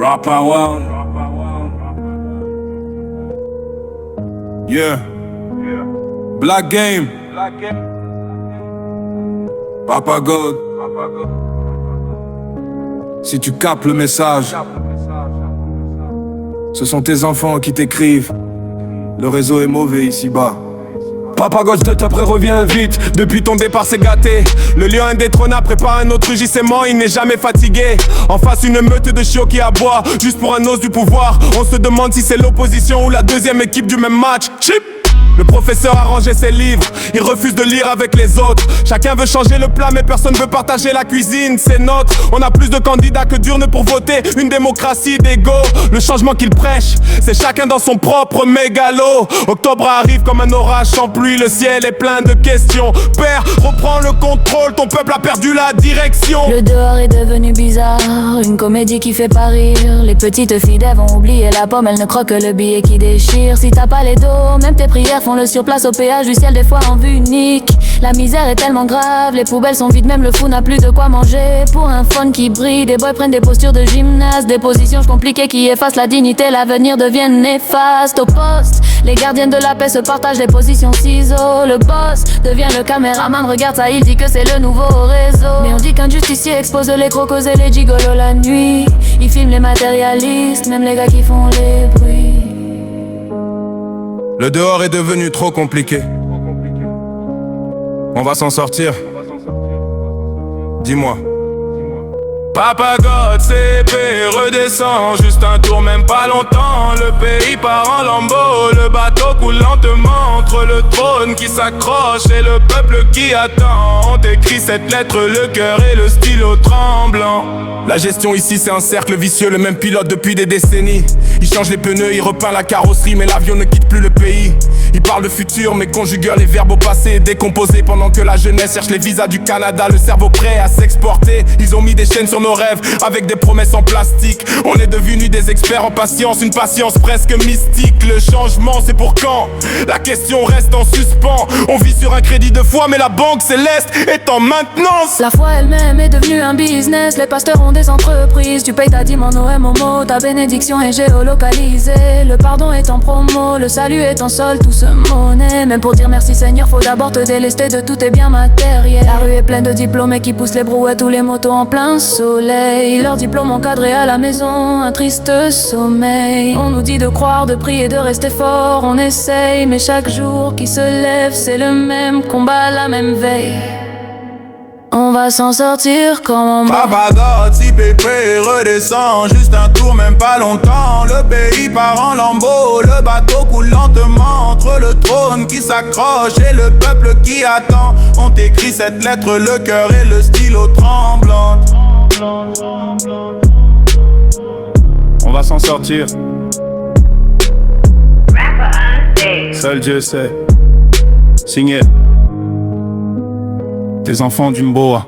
Rapper World. Yeah. Black Game. Papa God. Si tu captes le message, ce sont tes enfants qui t'écrivent. Le réseau est mauvais ici-bas. Papa gauche de après revient vite. Depuis ton départ c'est gâté. Le lion indétrônable prépare un autre rugissement. Il n'est jamais fatigué. En face une meute de chiots qui aboie juste pour un os du pouvoir. On se demande si c'est l'opposition ou la deuxième équipe du même match. Chip. Le professeur a rangé ses livres, il refuse de lire avec les autres. Chacun veut changer le plat mais personne veut partager la cuisine, c'est notre. On a plus de candidats que d'urnes pour voter, une démocratie d'ego. Le changement qu'il prêche, c'est chacun dans son propre mégalo. Octobre arrive comme un orage sans pluie, le ciel est plein de questions. Père, reprends le contrôle, ton peuple a perdu la direction. Le dehors est devenu bizarre, une comédie qui fait pas rire. Les petites filles d'Ève ont oublié la pomme, elles ne croient que le billet qui déchire. Si t'as pas les dos, même tes prières font le surplace au péage du ciel, des fois en vue unique. La misère est tellement grave, les poubelles sont vides, même le fou n'a plus de quoi manger. Pour un phone qui brille, des boys prennent des postures de gymnase, des positions compliquées qui effacent la dignité, l'avenir devient néfaste. Au poste, les gardiennes de la paix se partagent les positions ciseaux. Le boss devient le caméraman, regarde ça, il dit que c'est le nouveau réseau. Mais on dit qu'un justicier expose les crocos et les gigolos la nuit. Il filme les matérialistes, même les gars qui font les bruits. Le dehors est devenu trop compliqué. On va s'en sortir. Dis-moi. Papa God, CP, redescend. Juste un tour, même pas longtemps. Le pays part en lambeaux. Le bateau coule lentement entre le trône qui s'accroche et le peuple qui attend. On t'écrit cette lettre, le cœur et le stylo tremblant. La gestion ici c'est un cercle vicieux, le même pilote depuis des décennies. Il change les pneus, il repeint la carrosserie, mais l'avion ne quitte plus le pays. Il parle de futur mais conjugue les verbes au passé décomposés. Pendant que la jeunesse cherche les visas du Canada, le cerveau prêt à s'exporter. Ils ont mis des chaînes sur nos rêves avec des promesses en plastique. On est devenus des experts en patience, une patience presque mystique. Le changement c'est pour quand? La question reste en suspens. On vit sur un crédit de foi mais la banque céleste est en maintenance. La foi elle-même est devenue un business, les pasteurs ont des entreprises. Tu payes ta dîme en OMOMO, ta bénédiction est géolocalisée. Le pardon est en promo, le salut est en sol, tout se monnaie. Même pour dire merci Seigneur, faut d'abord te délester de tous tes biens matériels. La rue est pleine de diplômés qui poussent les brouettes ou les motos en plein soleil. Leurs diplômes encadrés à la maison, un triste sommeil. On nous dit de croire, de prier, de rester fort, on essaye. Mais chaque jour qui se lève, c'est le même combat, la même veille. On va s'en sortir comme on va. Papa God, si pépé redescend. Juste un tour, même pas longtemps. Le pays part en lambeaux. Le bateau coule lentement entre le trône qui s'accroche et le peuple qui attend. On t'écrit cette lettre, le cœur et le stylo tremblant. On va s'en sortir. Seul Dieu sait. Signé. Tes enfants du Mboa.